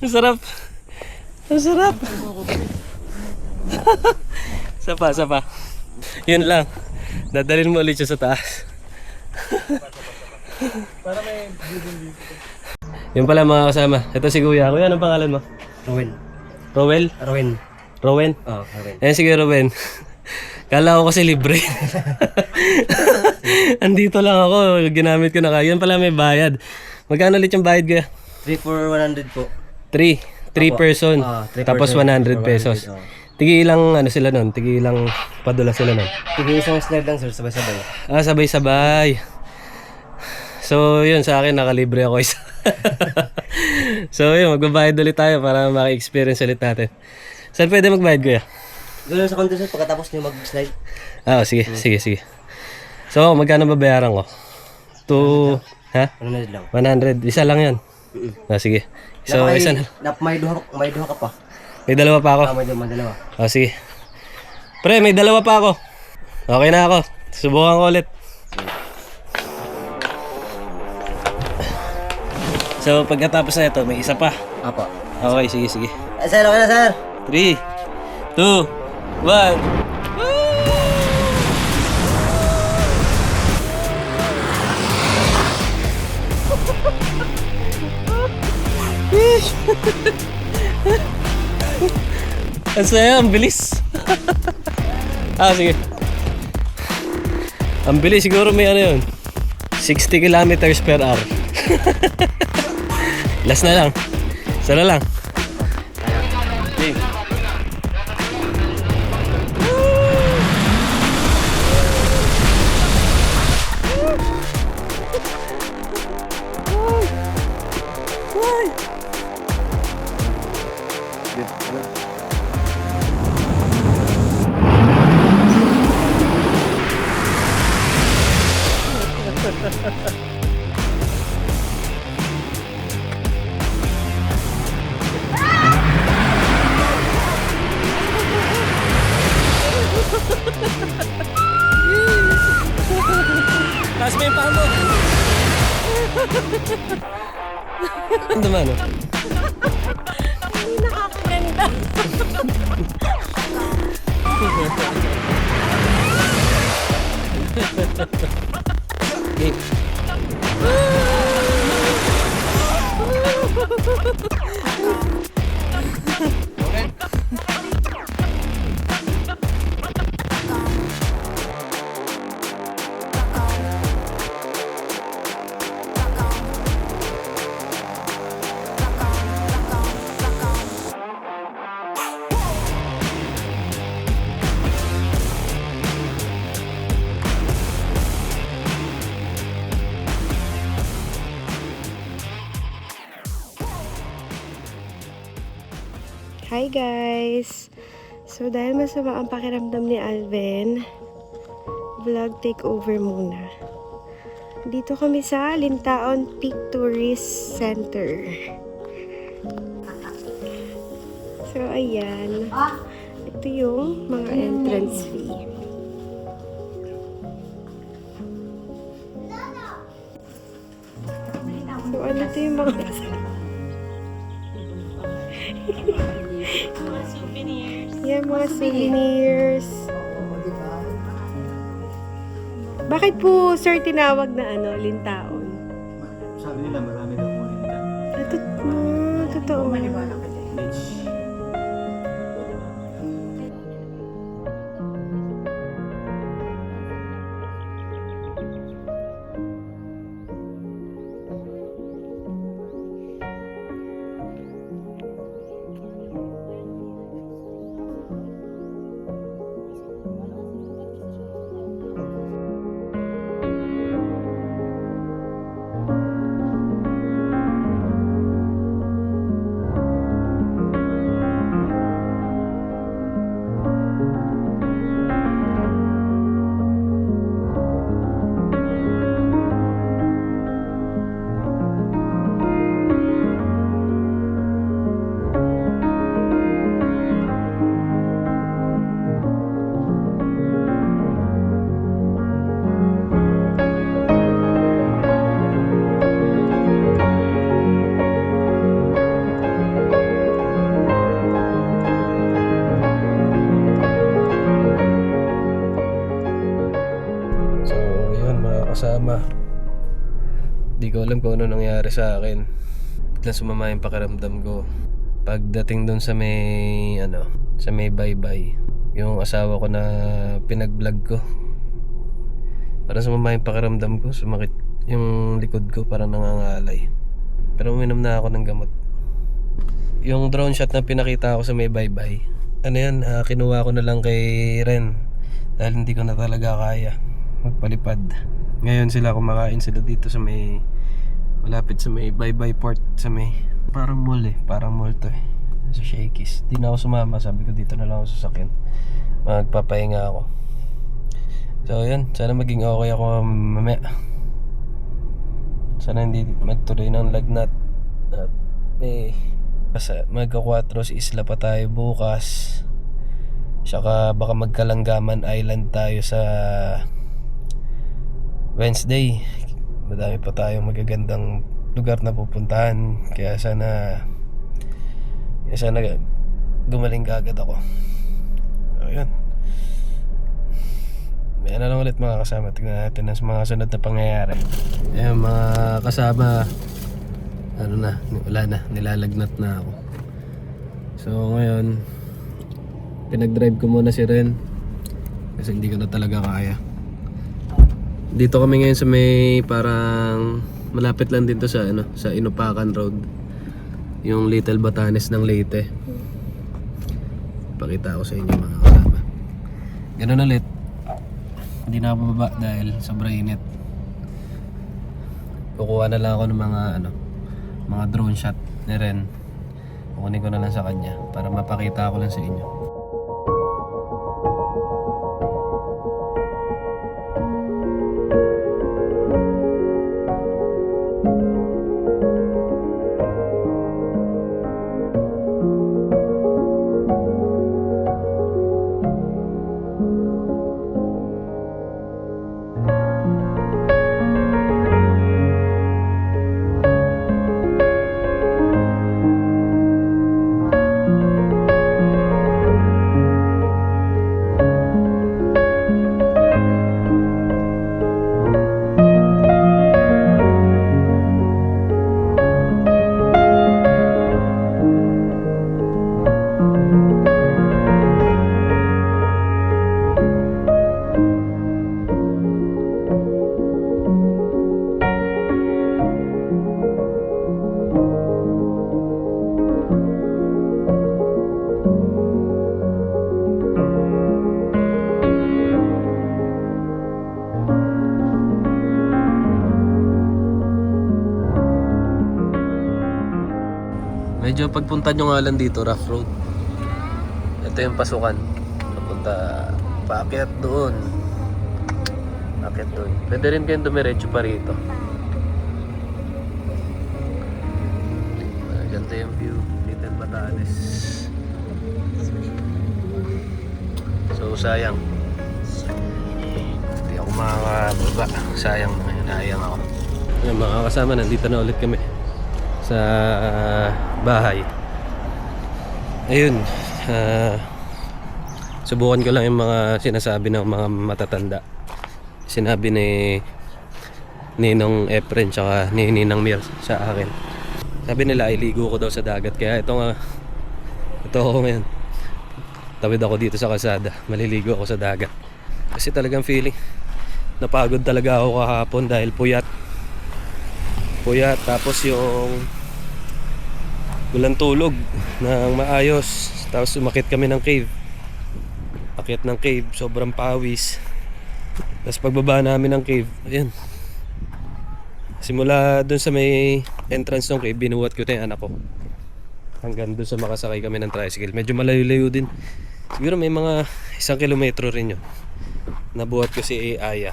Ang sarap. Ang sarap. Sapa. Yun lang. Dadalhin mo ulit siya sa taas. Yun pala mga kasama. Ito si Kuya. Kuya, anong pangalan mo? Rowen. Rowel? Rowen. Rowen? Oo, Rowen. Ayan sige Rowen. Kala ko kasi libre. Andito lang ako. Ginamit ko na kayo. Yan pala may bayad. Magkano ulit yung bayad Kuya? 3 for 100 po. 3 person. 3 Tapos person 100 for pesos. 100, oh. Tigi ilang ano sila nun? Tigi ilang padula sila nun? Tigil isang slide lang sir, sabay-sabay. Sabay-sabay. So yun sa akin nakalibre ako isa. So yun magbabayad ulit tayo para maka-experience ulit natin. Saan pwede magbayad Kuya? Doon sa counter sir, pagkatapos nyo mag-slide. Sige. So magkano babayaran ko? 2 ha? 100 lang. 100. Isa lang yan. Sige. So isa na. May duha ka pa. May dalawa pa ako. May dalawa. Sige. Pre, may dalawa pa ako. Okay na ako. Subukan ko ulit. So, pagkatapos na ito, may isa pa. Apo. Okay, sige. Sir, okay na sir. 3, 2, 1. Ang saya, ang bilis. Sige. Ang bilis, siguro may ano yun. 60 kilometers per hour. Last na lang. Isa na lang. Okay. Ang naman, oh. Nakakaganda. Okay. Hi guys! So dahil masama ang pakiramdam ni Alvin, vlog takeover muna. Dito kami sa Lintaon Peak Tourist Center. So ayan, ito yung mga entrance fee. So ano ito yung mga yan, mga souvenirs. Bakit po, sir, tinawag na Lintaon? Sabi nila marami daw po nila. Totoo. Kasama. Di ko alam kung ano nangyari sa akin. Biglang sumama yung pakiramdam ko. Pagdating doon sa may sa may bye-bye, yung asawa ko na pinag-vlog ko, parang sumama yung pakiramdam ko, sumakit yung likod ko, parang nangangalay. Pero uminom na ako ng gamot. Yung drone shot na pinakita ko sa may bye-bye, kinuha ko na lang kay Ren dahil hindi ko na talaga kaya magpalipad. Ngayon kumakain sila dito sa may malapit sa may bye-bye port, sa may parang mall to sa Shakey's. Di na ako sumama, sabi ko dito na lang ako sasakyan, magpapahinga ako. So yun, sana maging okay ako mamaya. Sana hindi magtuloy ng lagnat. At magka-4 isla pa tayo bukas. Saka baka magkalanggaman island tayo sa Wednesday. Madami pa tayong magagandang lugar na pupuntahan. Kaya sana gumaling agad ako. So yun, may lang ulit mga kasama. Tignan natin ang mga sunod na pangyayari. Ayan mga kasama, wala na, nilalagnat na ako. So ngayon, pinag-drive ko muna si Ren kasi hindi ko na talaga kaya. Dito kami ngayon sa may parang malapit lang dito sa sa Inupakan Road, yung Little Batanes ng Leyte. Pakita ko sa inyo mga kasama. Ganun ulit, hindi na ako bababa dahil sobrang init. Kukuha na lang ako ng mga drone shot ni Ren. Kukunin ko na lang sa kanya para mapakita ko lang sa inyo. Medyo pagpunta nyo nga lang dito, rough road. Ito yung pasukan. Papunta, paakyat doon. Paakyat doon. Pwede rin kayong dumiretso pa rito. Ganda yung view. Little Batanes. So sayang. Hindi ako makakababa. Sayang na ngayon. Nahayang ako. Ayun, mga kasama, nandito na ulit kami sa bahay. Ayun, subukan ko lang yung mga sinasabi ng mga matatanda. Sinabi ni Ninong Efren tsaka ni Ninang Mir sa akin. Sabi nila iligo ko daw sa dagat. Kaya ito ako ngayon. Tawid ako dito sa kalsada. Maliligo ako sa dagat. Kasi talagang feeling napagod talaga ako kahapon dahil puyat, tapos yung walang tulog ng maayos. Tapos umakit kami ng cave. Akit ng cave, sobrang pawis. Tapos pagbaba namin ng cave, ayun, simula dun sa may entrance ng cave, binuhat ko na yung anak ko hanggang dun sa makasakay kami ng tricycle. Medyo malayo-layo din. Siguro may mga 1 kilometro rin yun. Nabuhat ko si Aya.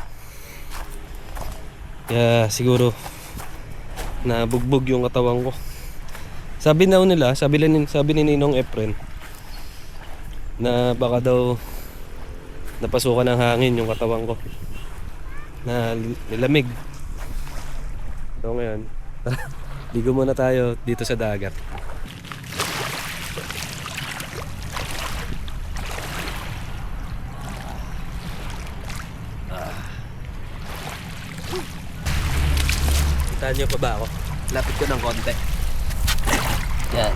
Kaya siguro nabugbog yung katawan ko. Sabi nila, sabi ni Ninong Efren na baka daw napasukan ng hangin yung katawan ko, na nilamig. So ngayon, ligo muna tayo dito sa dagat. Kita nyo pa ba ako? Lapit ko ng konti. Yan.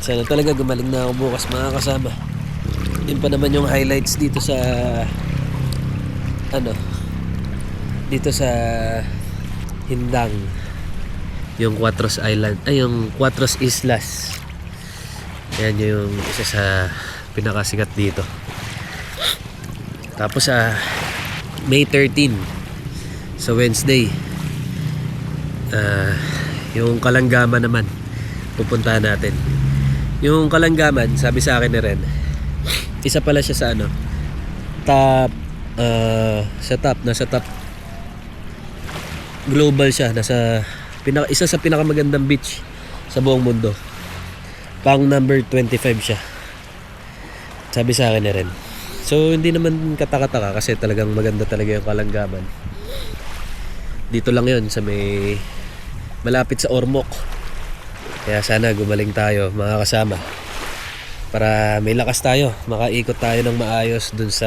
Sana talaga gumaling na ako bukas, mga kasama. Yun pa naman yung highlights dito sa dito sa Hindang, yung Cuatros Island, yung Cuatros Islas. Yan yung isa sa pinakasikat dito. Tapos sa May 13, sa Wednesday, yung Kalanggaman naman pupuntahan natin. Yung Kalanggaman, sabi sa akin ni Ren, isa pala siya sa nasa top global siya, isa sa pinakamagandang beach sa buong mundo. Pang number 25 siya, sabi sa akin ni Ren. So hindi naman katakataka kasi talagang maganda talaga yung Kalanggaman. Dito lang yun sa may malapit sa Ormoc. Kaya sana gumaling tayo, mga kasama, para may lakas tayo, makaikot tayo ng maayos dun sa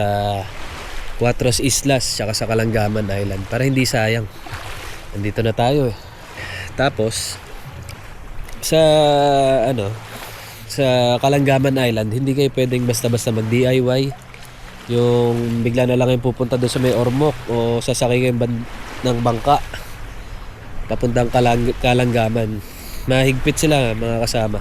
Cuatros Islas tsaka sa Kalanggaman Island, para hindi sayang. Nandito na tayo eh. Tapos sa sa Kalanggaman Island, hindi kayo pwedeng basta-basta mag-DIY. Yung bigla na lang yung pupunta doon sa may Ormoc o sasakay kayo ng bangka papuntang Kalanggaman. Mahigpit sila, mga kasama.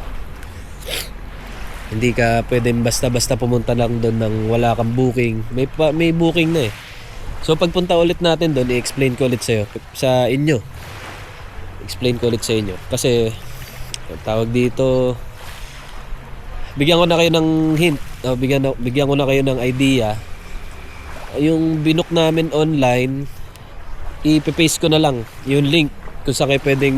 Hindi ka pwedeng basta-basta pumunta lang doon nang wala kang booking. May booking na eh. So pagpunta ulit natin doon, i-explain ko ulit sa inyo. Explain ko ulit sa inyo. Kasi tawag dito, bigyan ko na kayo ng hint. Bigyan ko na kayo ng idea. Yung binook namin online, ipipaste ko na lang yung link kung saan kayo pwedeng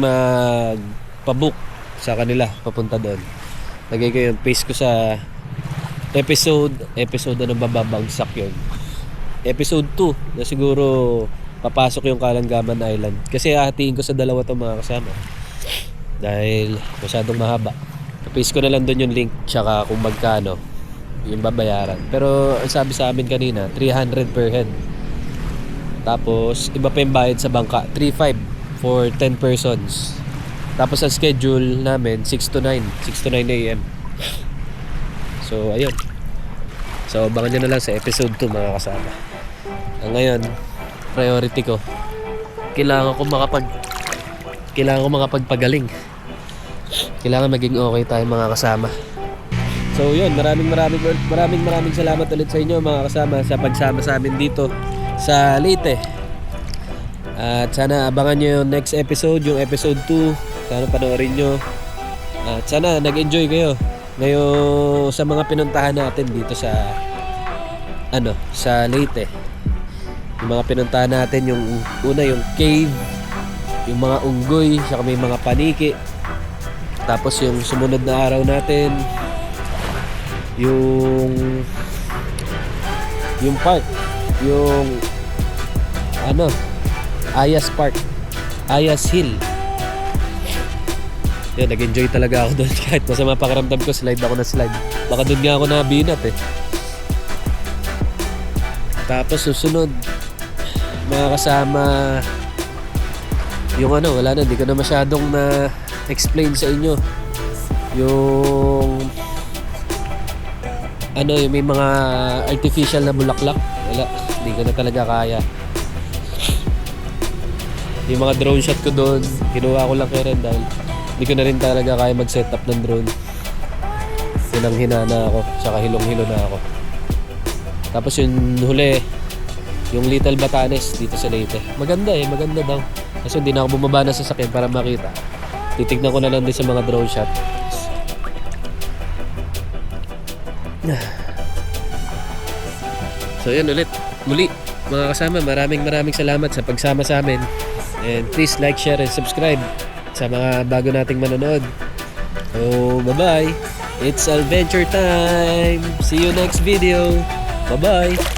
pabook sa kanila papunta doon. Lagay ko yun, paste ko sa episode bababagsak yun, episode 2 na siguro papasok yung Kalanggaman Island, kasi hatiin ko sa dalawa to, mga kasama, dahil masyadong mahaba. Paste ko na lang doon yung link tsaka kung magkano yung babayaran. Pero ang sabi sa amin kanina, 300 per head. Tapos iba pa yung bayad sa bangka, 3.5 for 10 persons. Tapos ang schedule namin 6 to 9 AM. So ayun. So abangan nyo na lang sa episode 2, mga kasama. Ngayon, priority ko, kailangan ko kailangan ko makapagpagaling. Kailangan maging okay tayo mga kasama. So yun, maraming salamat ulit sa inyo mga kasama sa pagsama sa amin dito sa Leyte. At sana abangan nyo yung next episode, yung episode 2. Sana panoorin nyo. At sana nag-enjoy kayo ngayon sa mga pinuntahan natin dito sa sa Leyte. Yung mga pinuntahan natin, yung una yung cave, yung mga unggoy, saka may mga paniki. Tapos yung sumunod na araw natin, yung park, yung Ayas Park, Ayas Hill. Yan, nag-enjoy talaga ako doon. Kahit masama pakiramdam ko, slide ako na slide. Baka doon nga ako nabinat eh. Tapos susunod, mga kasama, yung wala na, hindi ko na masyadong na-explain sa inyo. Yung yung may mga artificial na bulaklak. Wala, hindi ko na talaga kaya. Yung mga drone shot ko doon, kinuha ko lang kay Ren dahil hindi ko na rin talaga kaya mag-set up ng drone. Hinang-hina na ako, tsaka hilong-hilo na ako. Tapos yung huli, yung Little Batanes dito sa Leyte. Maganda daw. Kasi hindi na ako bumaba na sa sasakyan para makita. Titignan ko na lang din sa mga drone shot. So yun ulit, muli mga kasama, maraming salamat sa pagsama sa amin. And please like, share, and subscribe sa mga bago nating manonood. So bye-bye. It's adventure time. See you next video. Bye-bye.